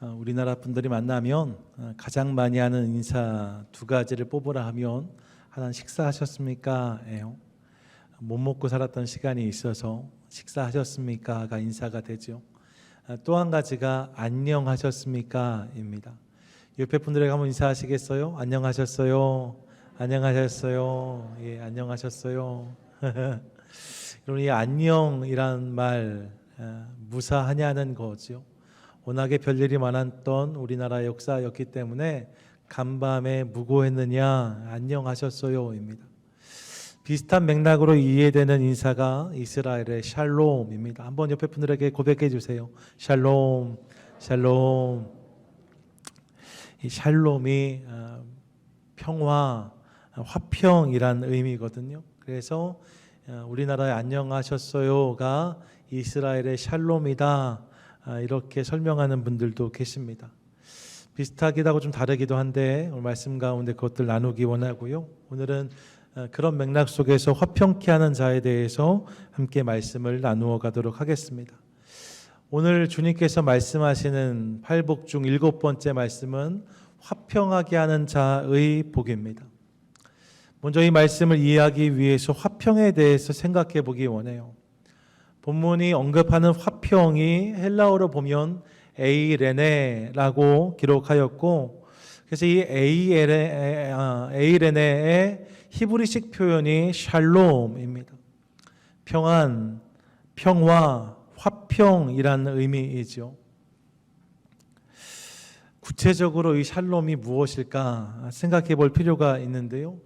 우리나라 분들이 만나면 가장 많이 하는 인사 두 가지를 뽑으라 하면 하나는 식사하셨습니까? 예요. 못 먹고 살았던 시간이 있어서 식사하셨습니까?가 인사가 되죠. 또 한 가지가 안녕하셨습니까? 입니다. 옆에 분들에게 한번 인사하시겠어요? 안녕하셨어요? 안녕하셨어요? 예, 안녕하셨어요? 여러분, 이 안녕이란 말 무사하냐는 거죠. 워낙에 별일이 많았던 우리나라 역사였기 때문에 간밤에 무고했느냐 안녕하셨어요입니다. 비슷한 맥락으로 이해되는 인사가 이스라엘의 샬롬입니다. 한번 옆에 분들에게 고백해 주세요. 샬롬, 샬롬. 이 샬롬이 평화, 화평이란 의미거든요. 그래서 우리나라의 안녕하셨어요가 이스라엘의 샬롬이다, 이렇게 설명하는 분들도 계십니다. 비슷하기도 하고 좀 다르기도 한데 오늘 말씀 가운데 그것들 나누기 원하고요. 오늘은 그런 맥락 속에서 화평케 하는 자에 대해서 함께 말씀을 나누어 가도록 하겠습니다. 오늘 주님께서 말씀하시는 팔복 중 7번째 말씀은 화평하게 하는 자의 복입니다. 먼저 이 말씀을 이해하기 위해서 화평에 대해서 생각해 보기 원해요. 본문이 언급하는 화평이 헬라어로 보면 에이레네라고 기록하였고, 그래서 이 에이레네의 히브리식 표현이 샬롬입니다. 평안, 평화, 화평이라는 의미이죠. 구체적으로 이 샬롬이 무엇일까 생각해 볼 필요가 있는데요.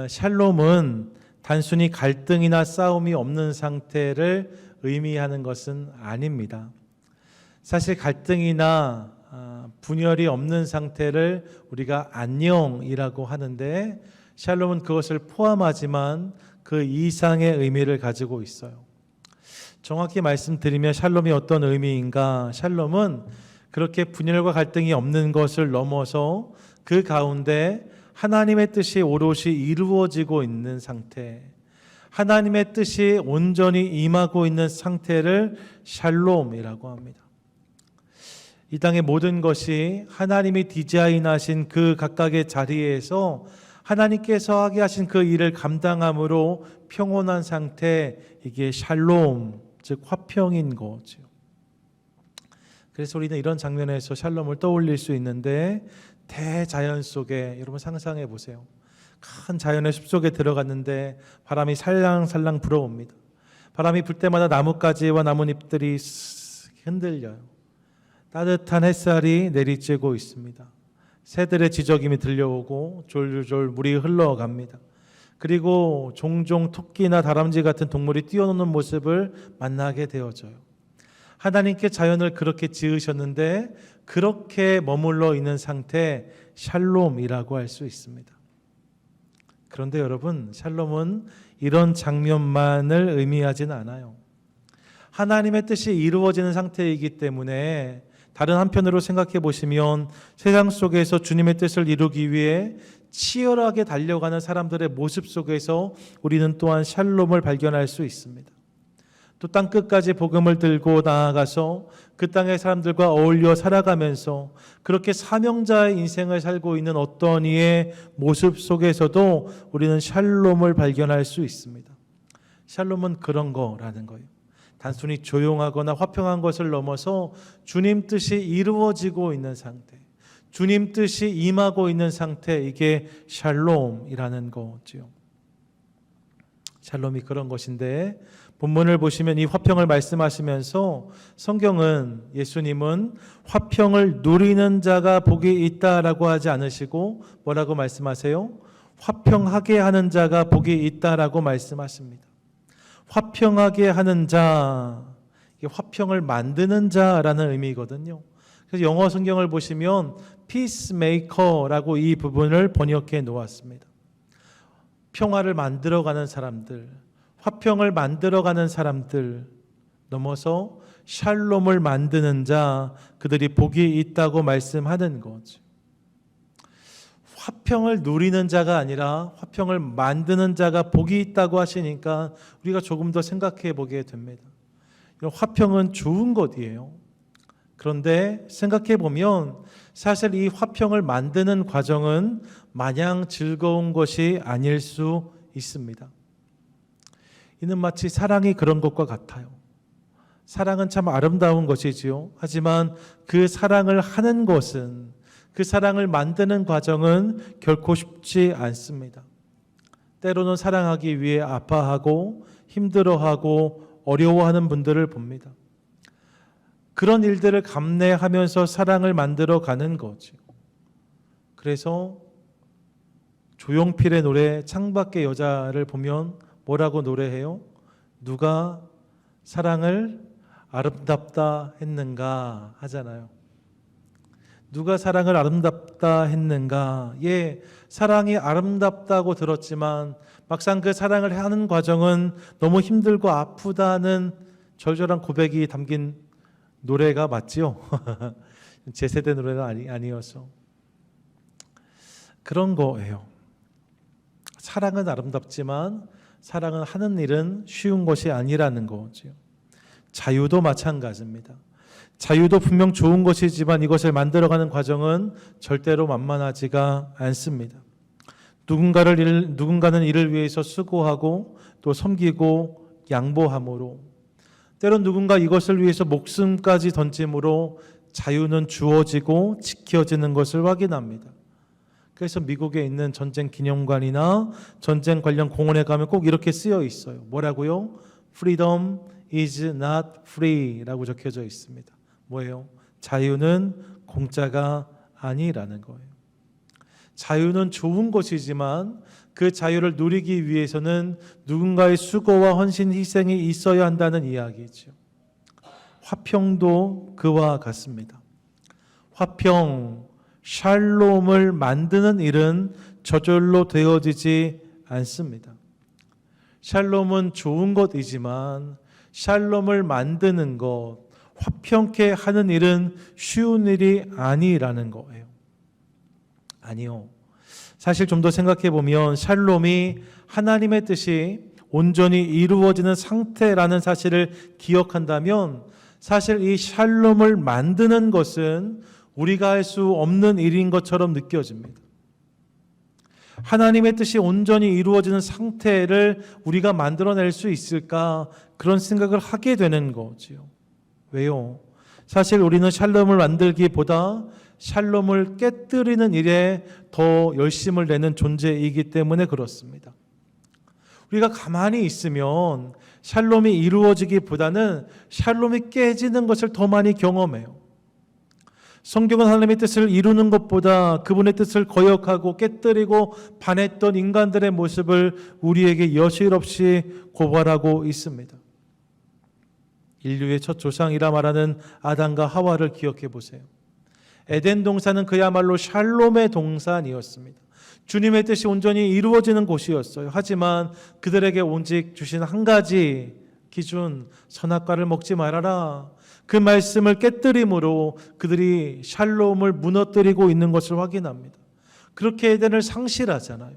샬롬은 단순히 갈등이나 싸움이 없는 상태를 의미하는 것은 아닙니다. 사실 갈등이나 분열이 없는 상태를 우리가 안녕이라고 하는데 샬롬은 그것을 포함하지만 그 이상의 의미를 가지고 있어요. 정확히 말씀드리면 샬롬이 어떤 의미인가? 샬롬은 그렇게 분열과 갈등이 없는 것을 넘어서 그 가운데 하나님의 뜻이 오롯이 이루어지고 있는 상태, 하나님의 뜻이 온전히 임하고 있는 상태를 샬롬이라고 합니다. 이 땅의 모든 것이 하나님이 디자인하신 그 각각의 자리에서 하나님께서 하게 하신 그 일을 감당함으로 평온한 상태, 이게 샬롬, 즉 화평인 거죠. 그래서 우리는 이런 장면에서 샬롬을 떠올릴 수 있는데, 대자연 속에 여러분 상상해 보세요. 큰 자연의 숲속에 들어갔는데 바람이 살랑살랑 불어옵니다. 바람이 불 때마다 나뭇가지와 나뭇잎들이 흔들려요. 따뜻한 햇살이 내리쬐고 있습니다. 새들의 지저귀이 들려오고 졸졸 물이 흘러갑니다. 그리고 종종 토끼나 다람쥐 같은 동물이 뛰어노는 모습을 만나게 되어져요. 하나님께 자연을 그렇게 지으셨는데 그렇게 머물러 있는 상태, 샬롬이라고 할 수 있습니다. 그런데 여러분, 샬롬은 이런 장면만을 의미하지는 않아요. 하나님의 뜻이 이루어지는 상태이기 때문에 다른 한편으로 생각해 보시면 세상 속에서 주님의 뜻을 이루기 위해 치열하게 달려가는 사람들의 모습 속에서 우리는 또한 샬롬을 발견할 수 있습니다. 또 땅끝까지 복음을 들고 나아가서 그 땅의 사람들과 어울려 살아가면서 그렇게 사명자의 인생을 살고 있는 어떤 이의 모습 속에서도 우리는 샬롬을 발견할 수 있습니다. 샬롬은 그런 거라는 거예요. 단순히 조용하거나 화평한 것을 넘어서 주님 뜻이 이루어지고 있는 상태, 주님 뜻이 임하고 있는 상태, 이게 샬롬이라는 거죠. 샬롬이 그런 것인데, 본문을 보시면 이 화평을 말씀하시면서 성경은, 예수님은 화평을 누리는 자가 복이 있다라고 하지 않으시고 뭐라고 말씀하세요? 화평하게 하는 자가 복이 있다라고 말씀하십니다. 화평하게 하는 자, 이게 화평을 만드는 자라는 의미거든요. 그래서 영어 성경을 보시면 peacemaker라고 이 부분을 번역해 놓았습니다. 평화를 만들어가는 사람들, 화평을 만들어가는 사람들 넘어서 샬롬을 만드는 자, 그들이 복이 있다고 말씀하는 거죠. 화평을 누리는 자가 아니라 화평을 만드는 자가 복이 있다고 하시니까 우리가 조금 더 생각해 보게 됩니다. 화평은 좋은 것이에요. 그런데 생각해 보면 사실 이 화평을 만드는 과정은 마냥 즐거운 것이 아닐 수 있습니다. 이는 마치 사랑이 그런 것과 같아요. 사랑은 참 아름다운 것이지요. 하지만 그 사랑을 하는 것은, 그 사랑을 만드는 과정은 결코 쉽지 않습니다. 때로는 사랑하기 위해 아파하고 힘들어하고 어려워하는 분들을 봅니다. 그런 일들을 감내하면서 사랑을 만들어 가는 거죠. 그래서 조용필의 노래 창밖의 여자를 보면 뭐라고 노래해요? 누가 사랑을 아름답다 했는가 하잖아요. 누가 사랑을 아름답다 했는가? 예, 사랑이 아름답다고 들었지만 막상 그 사랑을 하는 과정은 너무 힘들고 아프다는 절절한 고백이 담긴 노래가 맞지요? 제 세대 노래가 아니어서 그런 거예요. 사랑은 아름답지만 사랑은 하는 일은 쉬운 것이 아니라는 거죠. 자유도 마찬가지입니다. 자유도 분명 좋은 것이지만 이것을 만들어가는 과정은 절대로 만만하지가 않습니다. 누군가는 이를 위해서 수고하고 또 섬기고 양보함으로, 때론 누군가 이것을 위해서 목숨까지 던짐으로 자유는 주어지고 지켜지는 것을 확인합니다. 그래서 미국에 있는 전쟁 기념관이나 전쟁 관련 공원에 가면 꼭 이렇게 쓰여 있어요. 뭐라고요? Freedom is not free 라고 적혀져 있습니다. 뭐예요? 자유는 공짜가 아니라는 거예요. 자유는 좋은 것이지만 그 자유를 누리기 위해서는 누군가의 수고와 헌신, 희생이 있어야 한다는 이야기죠. 화평도 그와 같습니다. 화평, 샬롬을 만드는 일은 저절로 되어지지 않습니다. 샬롬은 좋은 것이지만 샬롬을 만드는 것, 화평케 하는 일은 쉬운 일이 아니라는 거예요. 아니요. 사실 좀 더 생각해 보면 샬롬이 하나님의 뜻이 온전히 이루어지는 상태라는 사실을 기억한다면 사실 이 샬롬을 만드는 것은 우리가 할 수 없는 일인 것처럼 느껴집니다. 하나님의 뜻이 온전히 이루어지는 상태를 우리가 만들어낼 수 있을까? 그런 생각을 하게 되는 거지요. 왜요? 사실 우리는 샬롬을 만들기보다 샬롬을 깨뜨리는 일에 더 열심을 내는 존재이기 때문에 그렇습니다. 우리가 가만히 있으면 샬롬이 이루어지기보다는 샬롬이 깨지는 것을 더 많이 경험해요. 성경은 하나님의 뜻을 이루는 것보다 그분의 뜻을 거역하고 깨뜨리고 반했던 인간들의 모습을 우리에게 여실 없이 고발하고 있습니다. 인류의 첫 조상이라 말하는 아담과 하와를 기억해 보세요. 에덴 동산은 그야말로 샬롬의 동산이었습니다. 주님의 뜻이 온전히 이루어지는 곳이었어요. 하지만 그들에게 오직 주신 한 가지 기준, 선악과를 먹지 말아라. 그 말씀을 깨뜨림으로 그들이 샬롬을 무너뜨리고 있는 것을 확인합니다. 그렇게 에덴을 상실하잖아요.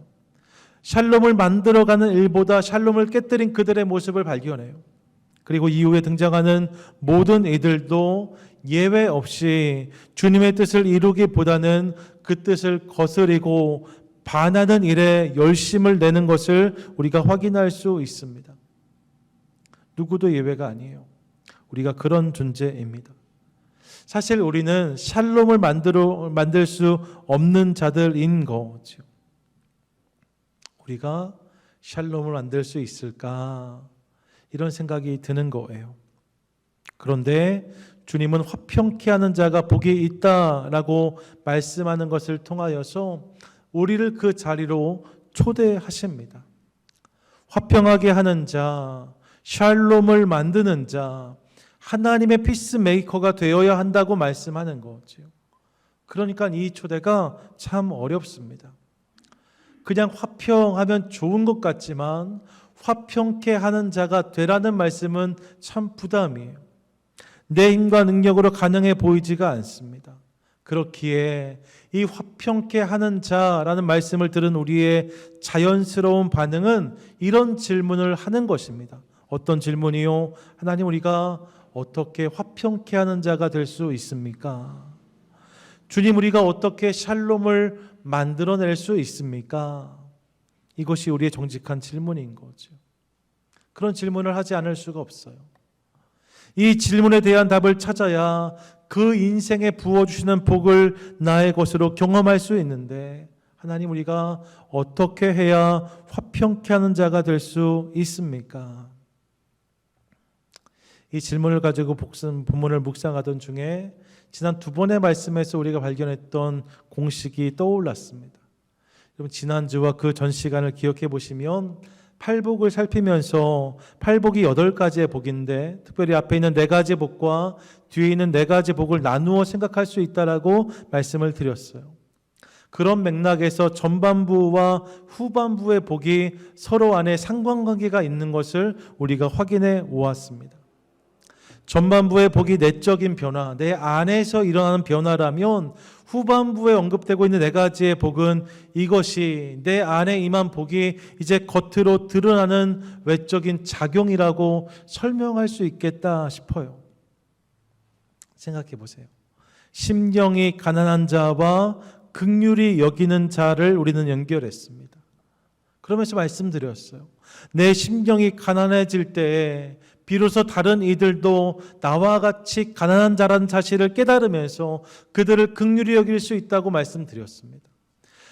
샬롬을 만들어가는 일보다 샬롬을 깨뜨린 그들의 모습을 발견해요. 그리고 이후에 등장하는 모든 이들도 예외 없이 주님의 뜻을 이루기보다는 그 뜻을 거스리고 반하는 일에 열심을 내는 것을 우리가 확인할 수 있습니다. 누구도 예외가 아니에요. 우리가 그런 존재입니다. 사실 우리는 샬롬을 만들 수 없는 자들인 거죠. 우리가 샬롬을 만들 수 있을까? 이런 생각이 드는 거예요. 그런데 주님은 화평케 하는 자가 복이 있다라고 말씀하는 것을 통하여서 우리를 그 자리로 초대하십니다. 화평하게 하는 자, 샬롬을 만드는 자, 하나님의 피스메이커가 되어야 한다고 말씀하는 거죠. 그러니까 이 초대가 참 어렵습니다. 그냥 화평하면 좋은 것 같지만 화평케 하는 자가 되라는 말씀은 참 부담이에요. 내 힘과 능력으로 가능해 보이지가 않습니다. 그렇기에 이 화평케 하는 자라는 말씀을 들은 우리의 자연스러운 반응은 이런 질문을 하는 것입니다. 어떤 질문이요? 하나님, 우리가 어떻게 화평케 하는 자가 될 수 있습니까? 주님, 우리가 어떻게 샬롬을 만들어낼 수 있습니까? 이것이 우리의 정직한 질문인 거죠. 그런 질문을 하지 않을 수가 없어요. 이 질문에 대한 답을 찾아야 그 인생에 부어주시는 복을 나의 것으로 경험할 수 있는데, 하나님, 우리가 어떻게 해야 화평케 하는 자가 될 수 있습니까? 이 질문을 가지고 본문을 묵상하던 중에 지난 두 번의 말씀에서 우리가 발견했던 공식이 떠올랐습니다. 여러분, 지난주와 그 전 시간을 기억해 보시면 팔복을 살피면서 팔복이 8가지의 복인데, 특별히 앞에 있는 4가지 복과 뒤에 있는 4가지 복을 나누어 생각할 수 있다라고 말씀을 드렸어요. 그런 맥락에서 전반부와 후반부의 복이 서로 안에 상관관계가 있는 것을 우리가 확인해 오았습니다. 전반부의 복이 내적인 변화, 내 안에서 일어나는 변화라면, 후반부에 언급되고 있는 4가지의 복은 이것이 내 안에 임한 복이 이제 겉으로 드러나는 외적인 작용이라고 설명할 수 있겠다 싶어요. 생각해 보세요. 심령이 가난한 자와 긍휼히 여기는 자를 우리는 연결했습니다. 그러면서 말씀드렸어요. 내 심령이 가난해질 때에 비로소 다른 이들도 나와 같이 가난한 자라는 사실을 깨달으면서 그들을 긍휼히 여길 수 있다고 말씀드렸습니다.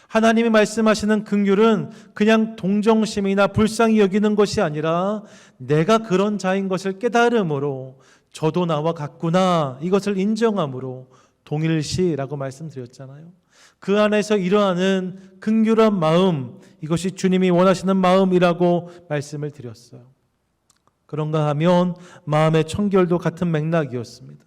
하나님이 말씀하시는 긍휼은 그냥 동정심이나 불쌍히 여기는 것이 아니라 내가 그런 자인 것을 깨달음으로, 저도 나와 같구나 이것을 인정함으로 동일시라고 말씀드렸잖아요. 그 안에서 일어나는 긍휼한 마음, 이것이 주님이 원하시는 마음이라고 말씀을 드렸어요. 그런가 하면 마음의 청결도 같은 맥락이었습니다.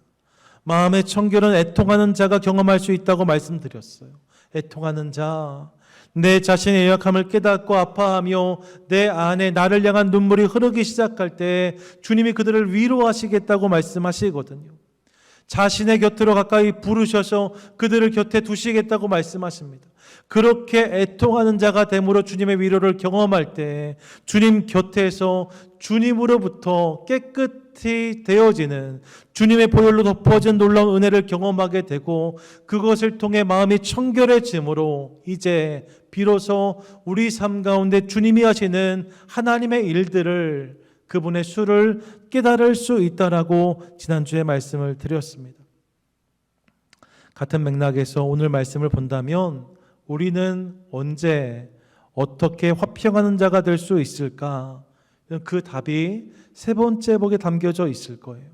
마음의 청결은 애통하는 자가 경험할 수 있다고 말씀드렸어요. 애통하는 자, 내 자신의 연약함을 깨닫고 아파하며 내 안에 나를 향한 눈물이 흐르기 시작할 때 주님이 그들을 위로하시겠다고 말씀하시거든요. 자신의 곁으로 가까이 부르셔서 그들을 곁에 두시겠다고 말씀하십니다. 그렇게 애통하는 자가 됨으로 주님의 위로를 경험할 때 주님 곁에서 주님으로부터 깨끗이 되어지는, 주님의 보혈로 덮어진 놀라운 은혜를 경험하게 되고, 그것을 통해 마음이 청결해짐으로 이제 비로소 우리 삶 가운데 주님이 하시는 하나님의 일들을, 그분의 수를 깨달을 수 있다라고 지난주에 말씀을 드렸습니다. 같은 맥락에서 오늘 말씀을 본다면 우리는 언제 어떻게 화평하는 자가 될 수 있을까? 그 답이 3번째 복에 담겨져 있을 거예요.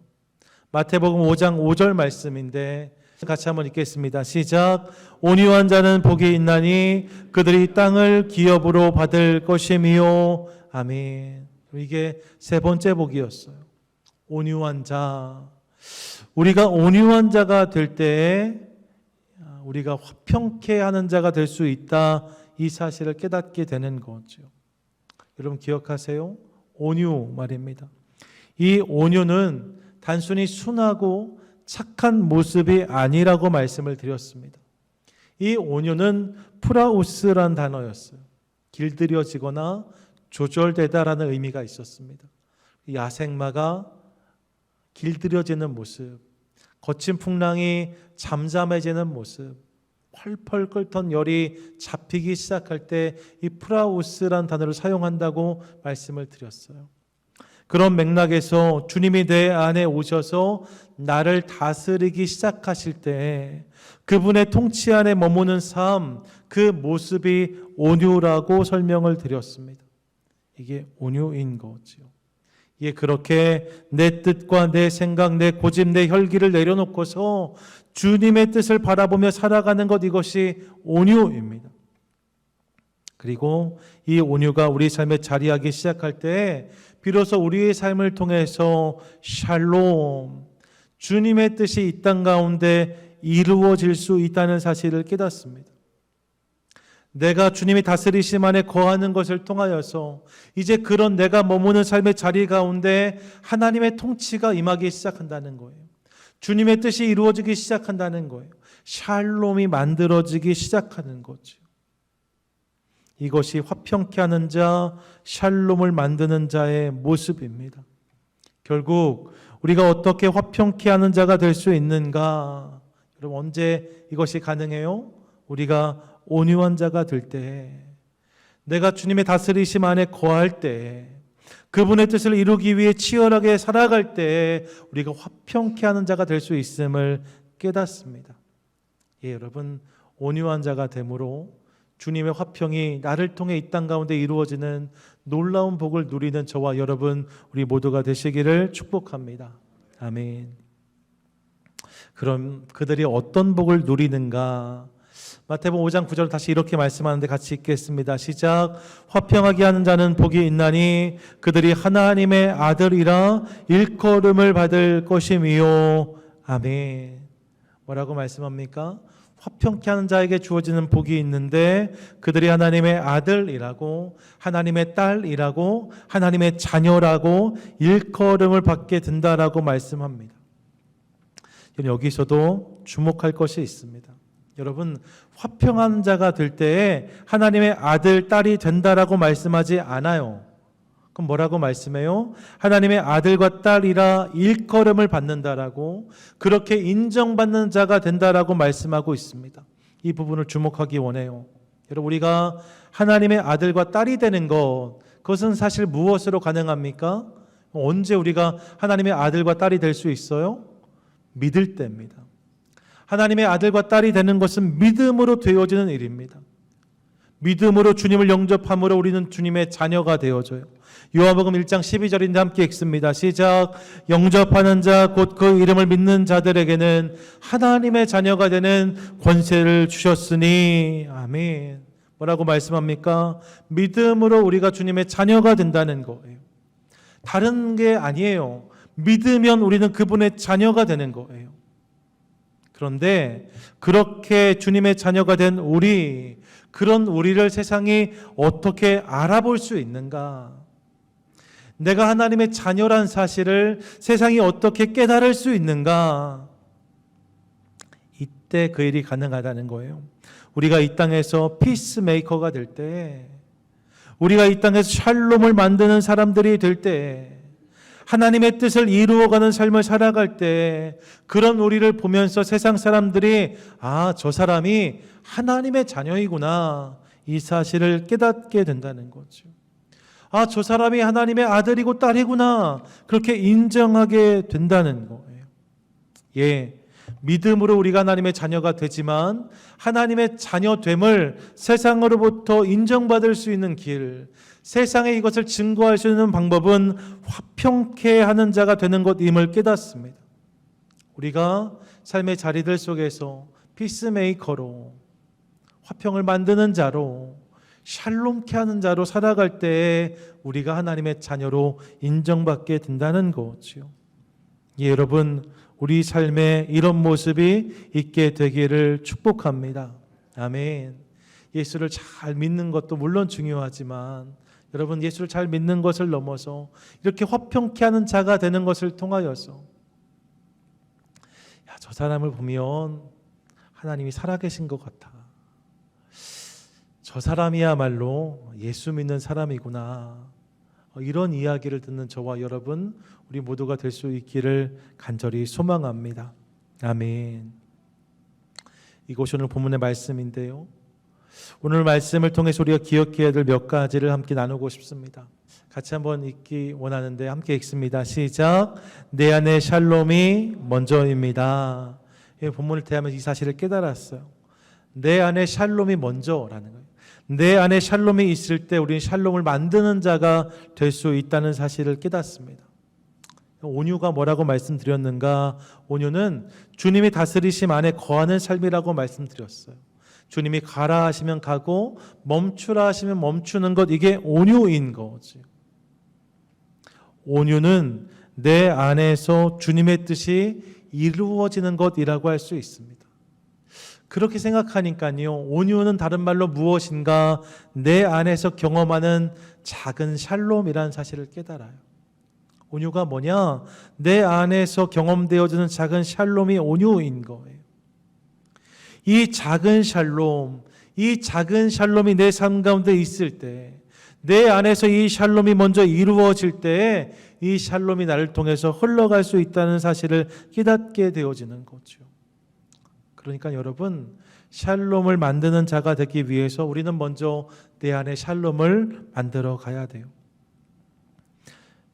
마태복음 5장 5절 말씀인데 같이 한번 읽겠습니다. 시작. 온유한 자는 복이 있나니 그들이 땅을 기업으로 받을 것이미요. 아멘. 이게 3번째 복이었어요. 온유한 자. 우리가 온유한 자가 될 때에 우리가 화평케 하는 자가 될 수 있다, 이 사실을 깨닫게 되는 거죠. 여러분 기억하세요? 온유 말입니다. 이 온유는 단순히 순하고 착한 모습이 아니라고 말씀을 드렸습니다. 이 온유는 프라우스란 단어였어요. 길들여지거나 조절되다라는 의미가 있었습니다. 야생마가 길들여지는 모습, 거친 풍랑이 잠잠해지는 모습, 펄펄 끓던 열이 잡히기 시작할 때 이 프라우스란 단어를 사용한다고 말씀을 드렸어요. 그런 맥락에서 주님이 내 안에 오셔서 나를 다스리기 시작하실 때 그분의 통치 안에 머무는 삶, 그 모습이 온유라고 설명을 드렸습니다. 이게 온유인 거죠. 이게 그렇게 내 뜻과 내 생각, 내 고집, 내 혈기를 내려놓고서 주님의 뜻을 바라보며 살아가는 것, 이것이 온유입니다. 그리고 이 온유가 우리 삶에 자리하기 시작할 때 비로소 우리의 삶을 통해서 샬롬, 주님의 뜻이 이 땅 가운데 이루어질 수 있다는 사실을 깨닫습니다. 내가 주님이 다스리심 안에 거하는 것을 통하여서 이제 그런 내가 머무는 삶의 자리 가운데 하나님의 통치가 임하기 시작한다는 거예요. 주님의 뜻이 이루어지기 시작한다는 거예요. 샬롬이 만들어지기 시작하는 거죠. 이것이 화평케 하는 자, 샬롬을 만드는 자의 모습입니다. 결국 우리가 어떻게 화평케 하는 자가 될 수 있는가? 여러분, 언제 이것이 가능해요? 우리가 온유한 자가 될 때, 내가 주님의 다스리심 안에 거할 때, 그분의 뜻을 이루기 위해 치열하게 살아갈 때 우리가 화평케 하는 자가 될 수 있음을 깨닫습니다. 예, 여러분, 온유한 자가 되므로 주님의 화평이 나를 통해 이 땅 가운데 이루어지는 놀라운 복을 누리는 저와 여러분, 우리 모두가 되시기를 축복합니다. 아멘. 그럼 그들이 어떤 복을 누리는가? 마태복음 5장 9절 다시 이렇게 말씀하는데 같이 읽겠습니다. 시작. 화평하게 하는 자는 복이 있나니 그들이 하나님의 아들이라 일컬음을 받을 것이미요. 아멘. 뭐라고 말씀합니까? 화평케 하는 자에게 주어지는 복이 있는데 그들이 하나님의 아들이라고, 하나님의 딸이라고, 하나님의 자녀라고 일컬음을 받게 된다라고 말씀합니다. 여기서도 주목할 것이 있습니다. 여러분, 화평한 자가 될 때에 하나님의 아들, 딸이 된다라고 말씀하지 않아요. 그럼 뭐라고 말씀해요? 하나님의 아들과 딸이라 일컬음을 받는다라고, 그렇게 인정받는 자가 된다라고 말씀하고 있습니다. 이 부분을 주목하기 원해요. 여러분, 우리가 하나님의 아들과 딸이 되는 것, 그것은 사실 무엇으로 가능합니까? 언제 우리가 하나님의 아들과 딸이 될 수 있어요? 믿을 때입니다. 하나님의 아들과 딸이 되는 것은 믿음으로 되어지는 일입니다. 믿음으로 주님을 영접함으로 우리는 주님의 자녀가 되어져요. 요한복음 1장 12절인데 함께 읽습니다. 시작. 영접하는 자 곧 그 이름을 믿는 자들에게는 하나님의 자녀가 되는 권세를 주셨으니. 아멘. 뭐라고 말씀합니까? 믿음으로 우리가 주님의 자녀가 된다는 거예요. 다른 게 아니에요. 믿으면 우리는 그분의 자녀가 되는 거예요. 그런데 그렇게 주님의 자녀가 된 우리, 그런 우리를 세상이 어떻게 알아볼 수 있는가? 내가 하나님의 자녀란 사실을 세상이 어떻게 깨달을 수 있는가? 이때 그 일이 가능하다는 거예요. 우리가 이 땅에서 피스메이커가 될 때, 우리가 이 땅에서 샬롬을 만드는 사람들이 될 때, 하나님의 뜻을 이루어가는 삶을 살아갈 때, 그런 우리를 보면서 세상 사람들이 저 사람이 하나님의 자녀이구나, 이 사실을 깨닫게 된다는 거죠. 저 사람이 하나님의 아들이고 딸이구나, 그렇게 인정하게 된다는 거예요. 예, 믿음으로 우리가 하나님의 자녀가 되지만 하나님의 자녀됨을 세상으로부터 인정받을 수 있는 길, 세상에 이것을 증거할 수 있는 방법은 화평케 하는 자가 되는 것임을 깨닫습니다. 우리가 삶의 자리들 속에서 피스메이커로, 화평을 만드는 자로, 샬롬케 하는 자로 살아갈 때 우리가 하나님의 자녀로 인정받게 된다는 거죠. 예, 여러분, 우리 삶에 이런 모습이 있게 되기를 축복합니다. 아멘. 예수를 잘 믿는 것도 물론 중요하지만 여러분, 예수를 잘 믿는 것을 넘어서 이렇게 화평케 하는 자가 되는 것을 통하여서 저 사람을 보면 하나님이 살아계신 것 같아, 저 사람이야말로 예수 믿는 사람이구나, 이런 이야기를 듣는 저와 여러분, 우리 모두가 될 수 있기를 간절히 소망합니다. 아멘. 이것이 오늘 본문의 말씀인데요, 오늘 말씀을 통해서 우리가 기억해야 될 몇 가지를 함께 나누고 싶습니다. 같이 한번 읽기 원하는데 함께 읽습니다. 시작. 내 안에 샬롬이 먼저입니다. 본문을 대하면서 이 사실을 깨달았어요. 내 안에 샬롬이 먼저라는 거예요. 내 안에 샬롬이 있을 때 우리는 샬롬을 만드는 자가 될 수 있다는 사실을 깨닫습니다. 온유가 뭐라고 말씀드렸는가? 온유는 주님이 다스리심 안에 거하는 삶이라고 말씀드렸어요. 주님이 가라 하시면 가고 멈추라 하시면 멈추는 것, 이게 온유인 거지. 온유는 내 안에서 주님의 뜻이 이루어지는 것이라고 할 수 있습니다. 그렇게 생각하니까요, 온유는 다른 말로 무엇인가? 내 안에서 경험하는 작은 샬롬이라는 사실을 깨달아요. 온유가 뭐냐? 내 안에서 경험되어지는 작은 샬롬이 온유인 거예요. 이 작은 샬롬, 이 작은 샬롬이 내 삶 가운데 있을 때, 내 안에서 이 샬롬이 먼저 이루어질 때 이 샬롬이 나를 통해서 흘러갈 수 있다는 사실을 깨닫게 되어지는 거죠. 그러니까 여러분, 샬롬을 만드는 자가 되기 위해서 우리는 먼저 내 안에 샬롬을 만들어 가야 돼요.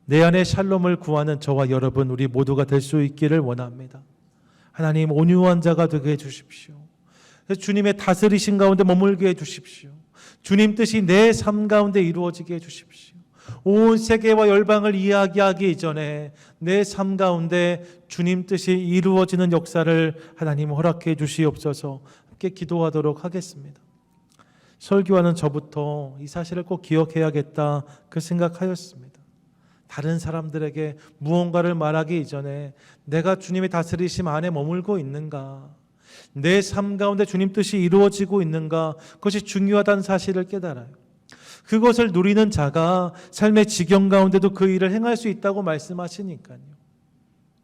내 안에 샬롬을 구하는 저와 여러분, 우리 모두가 될 수 있기를 원합니다. 하나님, 온유한 자가 되게 해주십시오. 주님의 다스리신 가운데 머물게 해주십시오. 주님 뜻이 내 삶 가운데 이루어지게 해주십시오. 온 세계와 열방을 이야기하기 이전에 내 삶 가운데 주님 뜻이 이루어지는 역사를 하나님 허락해 주시옵소서. 함께 기도하도록 하겠습니다. 설교하는 저부터 이 사실을 꼭 기억해야겠다 그 생각하였습니다. 다른 사람들에게 무언가를 말하기 이전에 내가 주님의 다스리심 안에 머물고 있는가, 내 삶 가운데 주님 뜻이 이루어지고 있는가, 그것이 중요하다는 사실을 깨달아요. 그것을 누리는 자가 삶의 지경 가운데도 그 일을 행할 수 있다고 말씀하시니까요.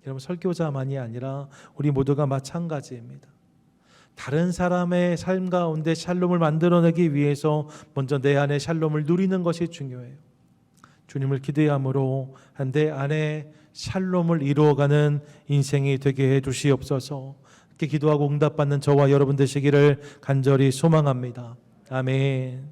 여러분, 설교자만이 아니라 우리 모두가 마찬가지입니다. 다른 사람의 삶 가운데 샬롬을 만들어내기 위해서 먼저 내 안에 샬롬을 누리는 것이 중요해요. 주님을 기대함으로 내 안에 샬롬을 이루어가는 인생이 되게 해 주시옵소서. 이렇게 기도하고 응답받는 저와 여러분 되시기를 간절히 소망합니다. 아멘.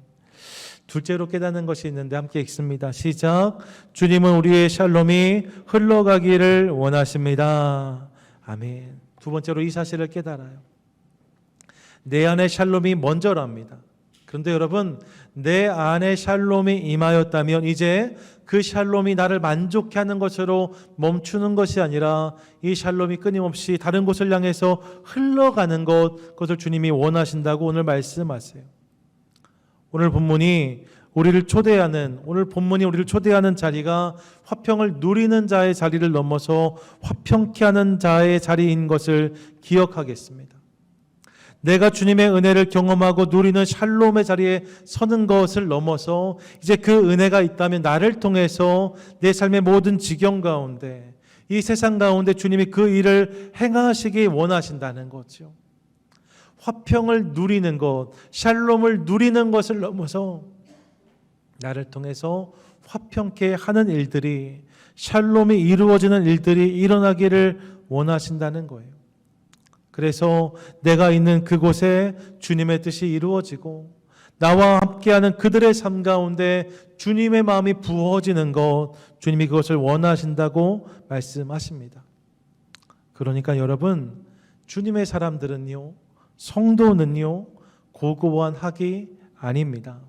둘째로 깨닫는 것이 있는데 함께 읽습니다. 시작. 주님은 우리의 샬롬이 흘러가기를 원하십니다. 아멘. 두 번째로 이 사실을 깨달아요. 내 안에 샬롬이 먼저랍니다. 그런데 여러분, 내 안에 샬롬이 임하였다면 이제 그 샬롬이 나를 만족해 하는 것으로 멈추는 것이 아니라 이 샬롬이 끊임없이 다른 곳을 향해서 흘러가는 것, 그것을 주님이 원하신다고 오늘 말씀하세요. 오늘 본문이 우리를 초대하는 자리가 화평을 누리는 자의 자리를 넘어서 화평케 하는 자의 자리인 것을 기억하겠습니다. 내가 주님의 은혜를 경험하고 누리는 샬롬의 자리에 서는 것을 넘어서 이제 그 은혜가 있다면 나를 통해서 내 삶의 모든 지경 가운데, 이 세상 가운데 주님이 그 일을 행하시기 원하신다는 거죠. 화평을 누리는 것, 샬롬을 누리는 것을 넘어서 나를 통해서 화평케 하는 일들이, 샬롬이 이루어지는 일들이 일어나기를 원하신다는 거예요. 그래서 내가 있는 그곳에 주님의 뜻이 이루어지고 나와 함께하는 그들의 삶 가운데 주님의 마음이 부어지는 것, 주님이 그것을 원하신다고 말씀하십니다. 그러니까 여러분, 주님의 사람들은요, 성도는요, 고고한 학이 아닙니다.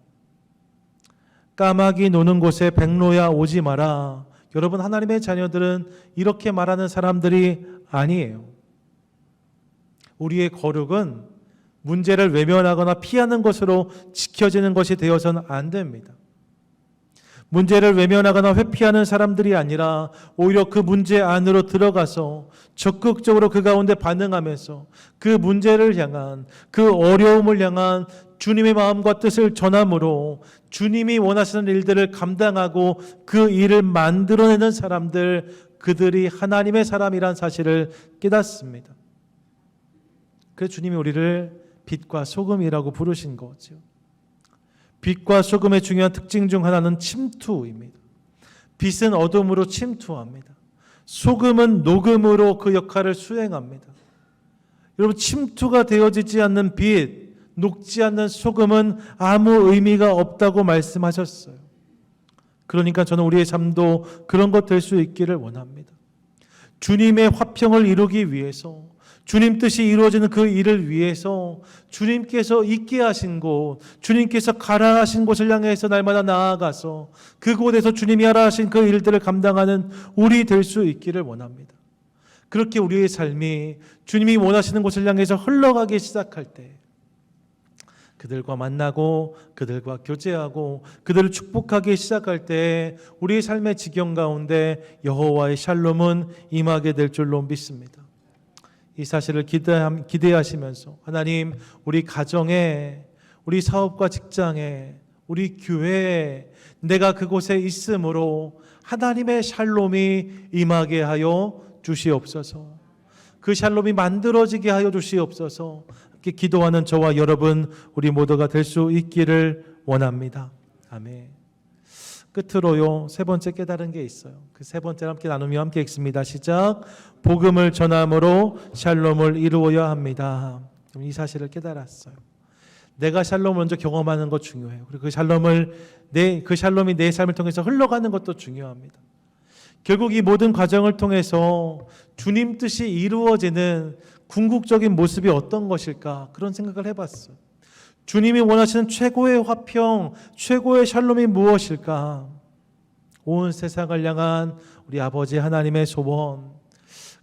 까마귀 노는 곳에 백로야 오지 마라. 여러분, 하나님의 자녀들은 이렇게 말하는 사람들이 아니에요. 우리의 거룩은 문제를 외면하거나 피하는 것으로 지켜지는 것이 되어서는 안 됩니다. 문제를 외면하거나 회피하는 사람들이 아니라 오히려 그 문제 안으로 들어가서 적극적으로 그 가운데 반응하면서 그 문제를 향한, 그 어려움을 향한 주님의 마음과 뜻을 전함으로 주님이 원하시는 일들을 감당하고 그 일을 만들어내는 사람들, 그들이 하나님의 사람이란 사실을 깨닫습니다. 그래서 주님이 우리를 빛과 소금이라고 부르신 거죠. 빛과 소금의 중요한 특징 중 하나는 침투입니다. 빛은 어둠으로 침투합니다. 소금은 녹음으로 그 역할을 수행합니다. 여러분, 침투가 되어지지 않는 빛, 녹지 않는 소금은 아무 의미가 없다고 말씀하셨어요. 그러니까 저는 우리의 삶도 그런 것 될 수 있기를 원합니다. 주님의 화평을 이루기 위해서, 주님 뜻이 이루어지는 그 일을 위해서 주님께서 있게 하신 곳, 주님께서 가라 하신 곳을 향해서 날마다 나아가서 그곳에서 주님이 하라 하신 그 일들을 감당하는 우리 될 수 있기를 원합니다. 그렇게 우리의 삶이 주님이 원하시는 곳을 향해서 흘러가기 시작할 때, 그들과 만나고 그들과 교제하고 그들을 축복하기 시작할 때 우리의 삶의 지경 가운데 여호와의 샬롬은 임하게 될 줄로 믿습니다. 이 사실을 기대하시면서 하나님, 우리 가정에, 우리 사업과 직장에, 우리 교회에 내가 그곳에 있으므로 하나님의 샬롬이 임하게 하여 주시옵소서. 그 샬롬이 만들어지게 하여 주시옵소서. 이렇게 기도하는 저와 여러분, 우리 모두가 될 수 있기를 원합니다. 아멘. 끝으로요, 세 번째 깨달은 게 있어요. 그 세 번째 함께 나누며 함께 읽습니다. 시작. 복음을 전함으로 샬롬을 이루어야 합니다. 이 사실을 깨달았어요. 내가 샬롬을 먼저 경험하는 것 중요해요. 그리고 그 샬롬이 내 삶을 통해서 흘러가는 것도 중요합니다. 결국 이 모든 과정을 통해서 주님 뜻이 이루어지는 궁극적인 모습이 어떤 것일까? 그런 생각을 해봤어요. 주님이 원하시는 최고의 화평, 최고의 샬롬이 무엇일까? 온 세상을 향한 우리 아버지 하나님의 소원,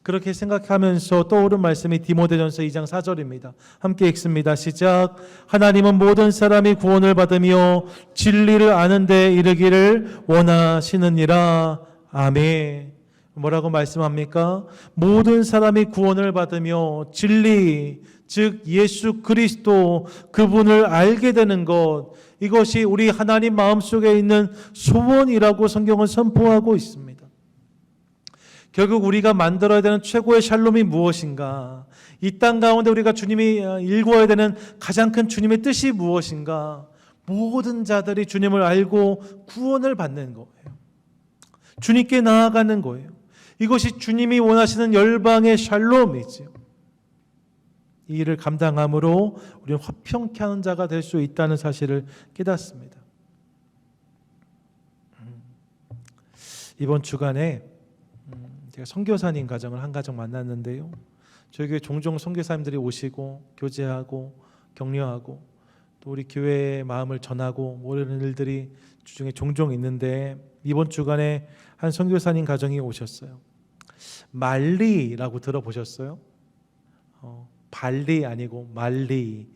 그렇게 생각하면서 떠오른 말씀이 디모데전서 2장 4절입니다. 함께 읽습니다. 시작. 하나님은 모든 사람이 구원을 받으며 진리를 아는 데 이르기를 원하시느니라. 아멘. 뭐라고 말씀합니까? 모든 사람이 구원을 받으며 진리, 즉 예수 그리스도 그분을 알게 되는 것, 이것이 우리 하나님 마음속에 있는 소원이라고 성경은 선포하고 있습니다. 결국 우리가 만들어야 되는 최고의 샬롬이 무엇인가? 이 땅 가운데 우리가 주님이 일구어야 되는 가장 큰 주님의 뜻이 무엇인가? 모든 자들이 주님을 알고 구원을 받는 거예요. 주님께 나아가는 거예요. 이것이 주님이 원하시는 열방의 샬롬이지요. 이 일을 감당함으로 우리는 화평케 하는 자가 될 수 있다는 사실을 깨닫습니다. 이번 주간에 제가 선교사님 가정을 한 가정 만났는데요. 저희 교회 종종 선교사님들이 오시고 교제하고 격려하고 또 우리 교회의 마음을 전하고 모르는 일들이 주중에 종종 있는데 이번 주간에 한 선교사님 가정이 오셨어요. 말리라고 들어보셨어요? 발리 아니고 말리.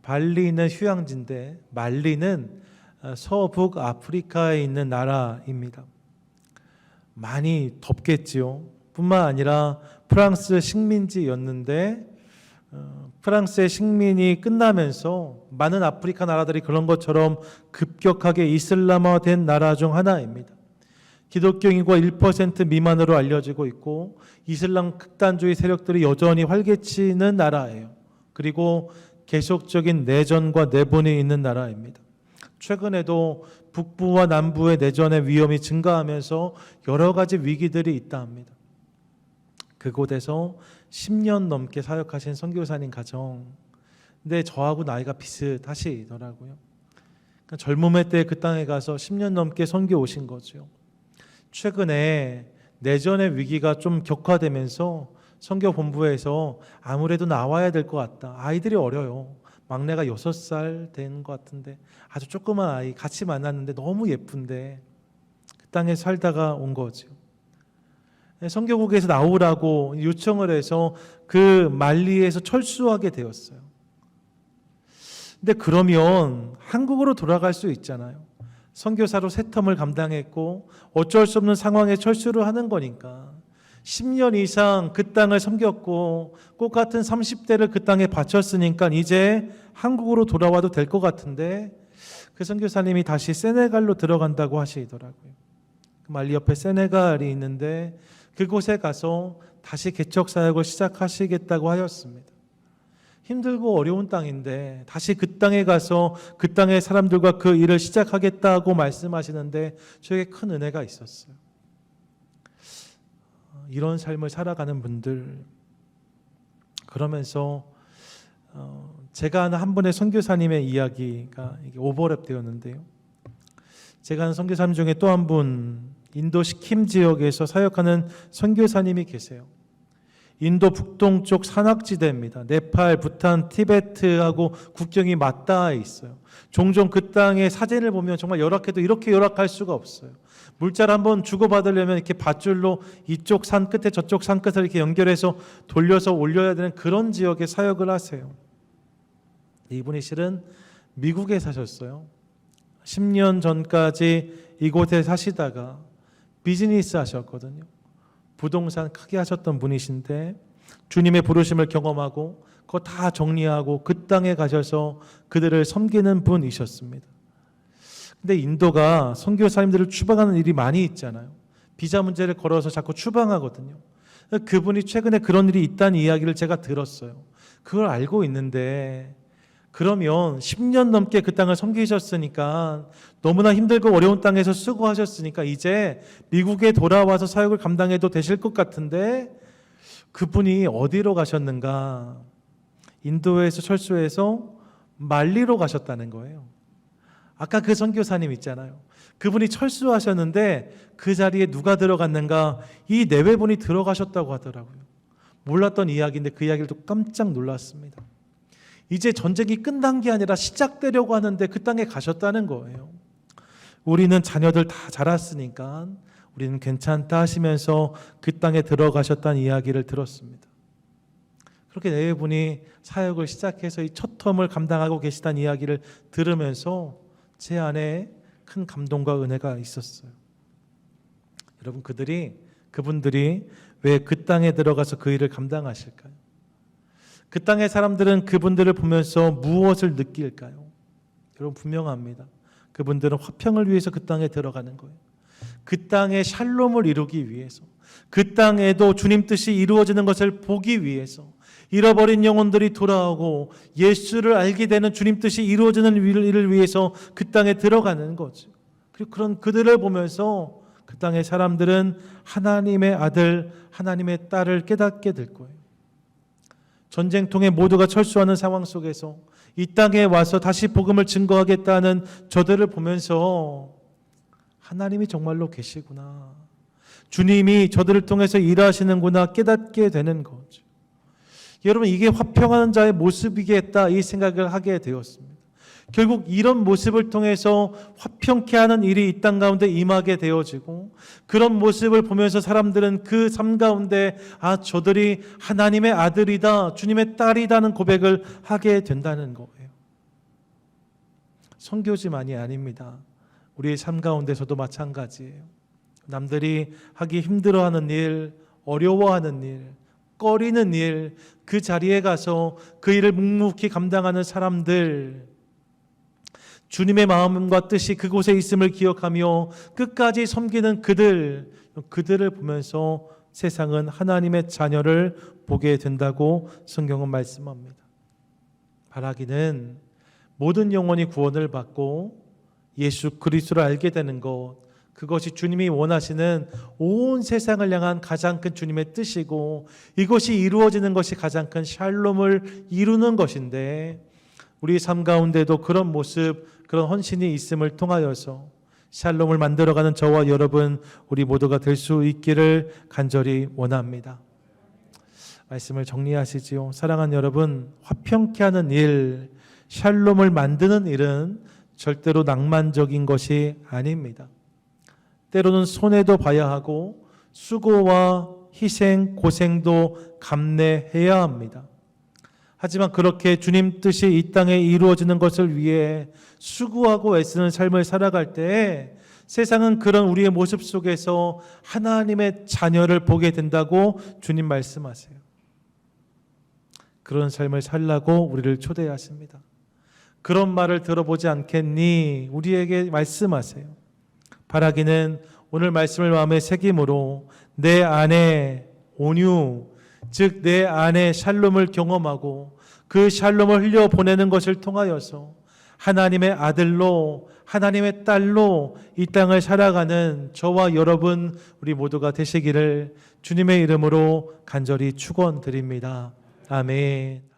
발리는 휴양지인데 말리는 서북 아프리카에 있는 나라입니다. 많이 덥겠지요. 뿐만 아니라 프랑스 식민지였는데 프랑스의 식민이 끝나면서 많은 아프리카 나라들이 그런 것처럼 급격하게 이슬람화된 나라 중 하나입니다. 기독교 인구가 1% 미만으로 알려지고 있고 이슬람 극단주의 세력들이 여전히 활개치는 나라예요. 그리고 계속적인 내전과 내분이 있는 나라입니다. 최근에도 북부와 남부의 내전의 위험이 증가하면서 여러 가지 위기들이 있다 합니다. 그곳에서 10년 넘게 사역하신 선교사님 가정, 근데 저하고 나이가 비슷하시더라고요. 그러니까 젊음의 때 그 땅에 가서 10년 넘게 선교 오신 거죠. 최근에 내전의 위기가 좀 격화되면서 선교 본부에서 아무래도 나와야 될 것 같다. 아이들이 어려요. 막내가 6살 된 것 같은데 아주 조그만 아이 같이 만났는데 너무 예쁜데 그 땅에 살다가 온 거죠. 선교국에서 나오라고 요청을 해서 그 말리에서 철수하게 되었어요. 근데 그러면 한국으로 돌아갈 수 있잖아요. 선교사로 새 텀을 감당했고 어쩔 수 없는 상황에 철수를 하는 거니까 10년 이상 그 땅을 섬겼고 꽃 같은 30대를 그 땅에 바쳤으니까 이제 한국으로 돌아와도 될 것 같은데 그 선교사님이 다시 세네갈로 들어간다고 하시더라고요. 말리 옆에 세네갈이 있는데 그곳에 가서 다시 개척 사역을 시작하시겠다고 하였습니다. 힘들고 어려운 땅인데 다시 그 땅에 가서 그 땅의 사람들과 그 일을 시작하겠다고 말씀하시는데 저에게 큰 은혜가 있었어요. 이런 삶을 살아가는 분들, 그러면서 제가 아는 한 분의 선교사님의 이야기가 오버랩 되었는데요. 제가 아는 선교사님 중에 또 한 분, 인도 시킴 지역에서 사역하는 선교사님이 계세요. 인도 북동쪽 산악지대입니다. 네팔, 부탄, 티베트하고 국경이 맞닿아 있어요. 종종 그 땅의 사진을 보면 정말 열악해도 이렇게 열악할 수가 없어요. 물자를 한번 주고받으려면 이렇게 밧줄로 이쪽 산 끝에 저쪽 산 끝을 이렇게 연결해서 돌려서 올려야 되는 그런 지역에 사역을 하세요. 이분이 실은 미국에 사셨어요. 10년 전까지 이곳에 사시다가 비즈니스 하셨거든요. 부동산 크게 하셨던 분이신데 주님의 부르심을 경험하고 그거 다 정리하고 그 땅에 가셔서 그들을 섬기는 분이셨습니다. 근데 인도가 선교사님들을 추방하는 일이 많이 있잖아요. 비자 문제를 걸어서 자꾸 추방하거든요. 그분이 최근에 그런 일이 있다는 이야기를 제가 들었어요. 그걸 알고 있는데 그러면 10년 넘게 그 땅을 섬기셨으니까, 너무나 힘들고 어려운 땅에서 수고하셨으니까 이제 미국에 돌아와서 사역을 감당해도 되실 것 같은데, 그분이 어디로 가셨는가? 인도에서 철수해서 말리로 가셨다는 거예요. 아까 그 선교사님 있잖아요. 그분이 철수하셨는데 그 자리에 누가 들어갔는가? 이 내외분이 들어가셨다고 하더라고요. 몰랐던 이야기인데 그 이야기를 듣고 깜짝 놀랐습니다. 이제 전쟁이 끝난 게 아니라 시작되려고 하는데 그 땅에 가셨다는 거예요. 우리는 자녀들 다 자랐으니까 우리는 괜찮다 하시면서 그 땅에 들어가셨다는 이야기를 들었습니다. 그렇게 내외분이 사역을 시작해서 이 첫 텀을 감당하고 계시다는 이야기를 들으면서 제 안에 큰 감동과 은혜가 있었어요. 여러분, 그분들이 왜 그 땅에 들어가서 그 일을 감당하실까요? 그 땅의 사람들은 그분들을 보면서 무엇을 느낄까요? 여러분, 분명합니다. 그분들은 화평을 위해서 그 땅에 들어가는 거예요. 그 땅의 샬롬을 이루기 위해서, 그 땅에도 주님 뜻이 이루어지는 것을 보기 위해서, 잃어버린 영혼들이 돌아오고 예수를 알게 되는 주님 뜻이 이루어지는 일을 위해서 그 땅에 들어가는 거죠. 그리고 그런 그들을 보면서 그 땅의 사람들은 하나님의 아들, 하나님의 딸을 깨닫게 될 거예요. 전쟁통에 모두가 철수하는 상황 속에서 이 땅에 와서 다시 복음을 증거하겠다는 저들을 보면서 하나님이 정말로 계시구나, 주님이 저들을 통해서 일하시는구나 깨닫게 되는 거죠. 여러분, 이게 화평하는 자의 모습이겠다, 이 생각을 하게 되었습니다. 결국 이런 모습을 통해서 화평케 하는 일이 이 땅 가운데 임하게 되어지고, 그런 모습을 보면서 사람들은 그 삶 가운데 저들이 하나님의 아들이다, 주님의 딸이다는 고백을 하게 된다는 거예요. 선교지만이 아닙니다. 우리의 삶 가운데서도 마찬가지예요. 남들이 하기 힘들어하는 일, 어려워하는 일, 꺼리는 일, 그 자리에 가서 그 일을 묵묵히 감당하는 사람들, 주님의 마음과 뜻이 그곳에 있음을 기억하며 끝까지 섬기는 그들을 보면서 세상은 하나님의 자녀를 보게 된다고 성경은 말씀합니다. 바라기는 모든 영혼이 구원을 받고 예수 그리스도를 알게 되는 것, 그것이 주님이 원하시는 온 세상을 향한 가장 큰 주님의 뜻이고, 이것이 이루어지는 것이 가장 큰 샬롬을 이루는 것인데, 우리 삶 가운데도 그런 모습, 그런 헌신이 있음을 통하여서 샬롬을 만들어가는 저와 여러분, 우리 모두가 될 수 있기를 간절히 원합니다. 말씀을 정리하시지요. 사랑하는 여러분, 화평케 하는 일, 샬롬을 만드는 일은 절대로 낭만적인 것이 아닙니다. 때로는 손해도 봐야 하고 수고와 희생, 고생도 감내해야 합니다. 하지만 그렇게 주님 뜻이 이 땅에 이루어지는 것을 위해 수고하고 애쓰는 삶을 살아갈 때 세상은 그런 우리의 모습 속에서 하나님의 자녀를 보게 된다고 주님 말씀하세요. 그런 삶을 살라고 우리를 초대하십니다. 그런 말을 들어보지 않겠니? 우리에게 말씀하세요. 바라기는 오늘 말씀을 마음에 새김으로 내 안에 온유, 즉 내 안에 샬롬을 경험하고 그 샬롬을 흘려보내는 것을 통하여서 하나님의 아들로, 하나님의 딸로 이 땅을 살아가는 저와 여러분, 우리 모두가 되시기를 주님의 이름으로 간절히 축원드립니다. 아멘.